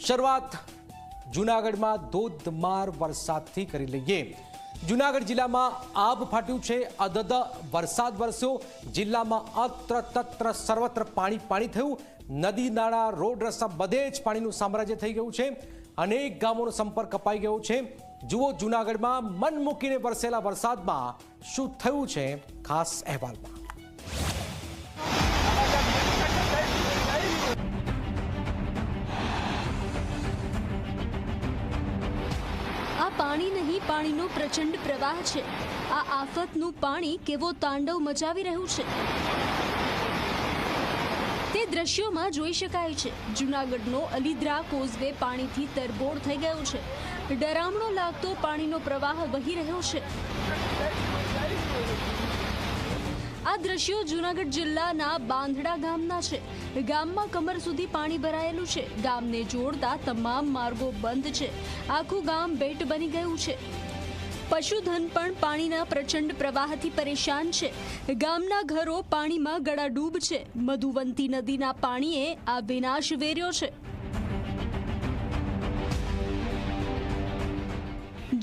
શરૂઆત જૂનાગઢમાં ધોધમાર વરસાદથી કરી લઈએ। જૂનાગઢ જિલ્લામાં આબ ફાટ્યું છે। અધધ વરસાદ વરસ્યો। જિલ્લામાં અત્ર તત્ર સર્વત્ર પાણી થયું। નદી નાળા રોડ રસ્તા બધે જ પાણીનું સામ્રાજ્ય થઈ ગયું છે। અનેક ગામોનો સંપર્ક કપાઈ ગયો છે। જુઓ જૂનાગઢમાં મન મૂકીને વરસેલા વરસાદમાં શું થયું છે, ખાસ અહેવાલમાં। આ પાણી નહીં, પાણીનો પ્રચંડ પ્રવાહ છે। આ આફતનું પાણી કેવો તાંડવ મચાવી રહ્યું છે તે દ્રશ્યોમાં જોઈ શકાય છે। જૂનાગઢનો અલીદ્રા કોઝવે પાણીથી તરબોળ થઈ ગયો છે। ડરામણો લાગતો પાણીનો પ્રવાહ વહી રહ્યો છે। આ દ્રશ્યો જૂનાગઢ જિલ્લાના બાંધડા ગામના છે। ગામમાં કમર સુધી પાણી ભરાયેલું છે। ગામને જોડતા તમામ માર્ગો બંધ છે। આખું ગામ બેટ બની ગયું છે। પશુધન પણ પાણીના પ્રચંડ પ્રવાહથી પરેશાન છે। ગામના ઘરો પાણીમાં ગળાડૂબ છે। મધુવંતી નદીના પાણીએ આ વિનાશ વેર્યો છે।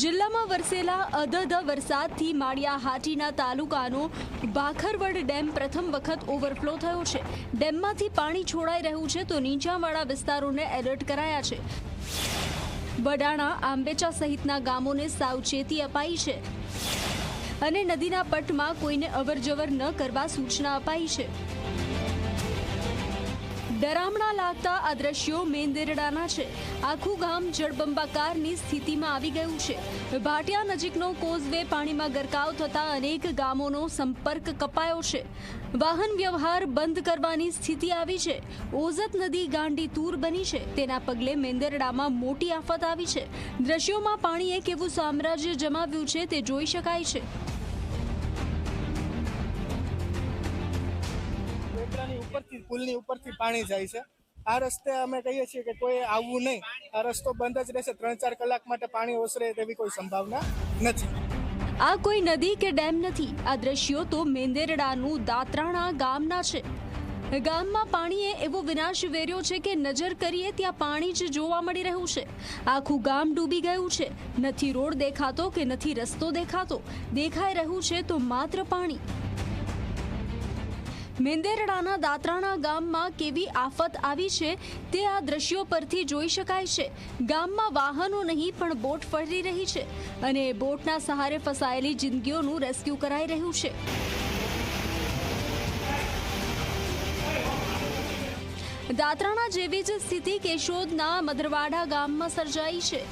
જિલ્લામાં વરસેલા અધધ વરસાદથી માળિયાહાટીના તાલુકાનો ભાખરવડ ડેમ પ્રથમ વખત ઓવરફ્લો થયો છે। ડેમમાંથી પાણી છોડાઈ રહ્યું છે તો નીચાણવાળા વિસ્તારોને એલર્ટ કરાયા છે। વડાણા, આંબેચા સહિતના ગામોને સાવચેતી અપાઈ છે અને નદીના પટમાં કોઈને અવરજવર ન કરવા સૂચના અપાઈ છે। ડરામણા લાગતા આ દ્રશ્યો મેંદેરડાના છે। આખું ગામ જળબંબાકારની સ્થિતિમાં આવી ગયું છે। ભાટિયા નજીકનો કોઝવે પાણીમાં ગરકાવ થતા અનેક ગામોનો સંપર્ક કપાયો છે। વાહન વ્યવહાર બંધ કરવાની સ્થિતિ આવી છે। ઓઝત નદી ગાંડીતૂર બની છે। તેના પગલે મેંદેરડામાં મોટી આફત આવી છે। દ્રશ્યોમાં પાણીએ કેવું સામ્રાજ્ય જમાવ્યું છે તે જોઈ શકાય છે। પુલની ઉપરથી પાણી જાય છે। આ રસ્તે અમે કહીએ છીએ કે કોઈ આવવું નહીં। આ રસ્તો બંધ જ રહેશે। 3-4 કલાક માટે પાણી ઓસરે તેવી કોઈ સંભાવના નથી। આ કોઈ નદી કે ડેમ નથી। આ દ્રશ્યો તો મેંદેરડાનું દાત્રાણા ગામના છે। ગામમાં પાણીએ એવો વિનાશ વેર્યો છે કે નજર કરીએ ત્યાં પાણી જ જોવા મળી રહ્યું છે। આખું ગામ ડૂબી ગયું છે। નથી રોડ દેખાતો કે નથી રસ્તો દેખાતો। દેખાઈ રહ્યું છે તો માત્ર પાણી। મેંદેરડાના દાત્રાણા ગામમાં કેવી આફત આવી છે તે આ દ્રશ્યો પરથી જોઈ શકાય છે। ગામમાં વાહનો નહીં પણ બોટ ફરી રહી છે અને બોટના સહારે ફસાયેલી જિંદગીઓનું રેસ્ક્યુ કરાઈ રહ્યું છે। દાત્રાણા જેવી જ સ્થિતિ કેશોદના મધરવાડા ગામમાં સર્જાઈ છે।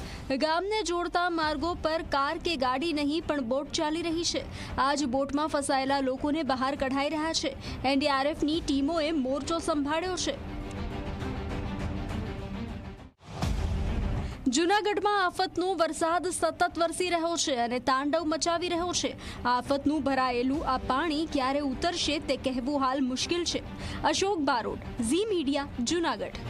ગામને જોડતા માર્ગો પર કાર કે ગાડી નહીં પણ બોટ ચાલી રહી છે। આજ બોટમાં ફસાયેલા લોકોને બહાર કઢાઈ રહ્યા છે। એનડીઆરએફની ટીમોએ મોરચો સંભાળ્યો છે। જૂનાગઢમાં આફતનો વરસાદ સતત વરસી રહ્યો છે અને તાંડવ મચાવી રહ્યો છે। આફતનું ભરાયેલું આ પાણી ક્યારે ઉતરશે તે કહેવું હાલ મુશ્કેલ છે। અશોક બારોટ, ઝી મીડિયા, જૂનાગઢ।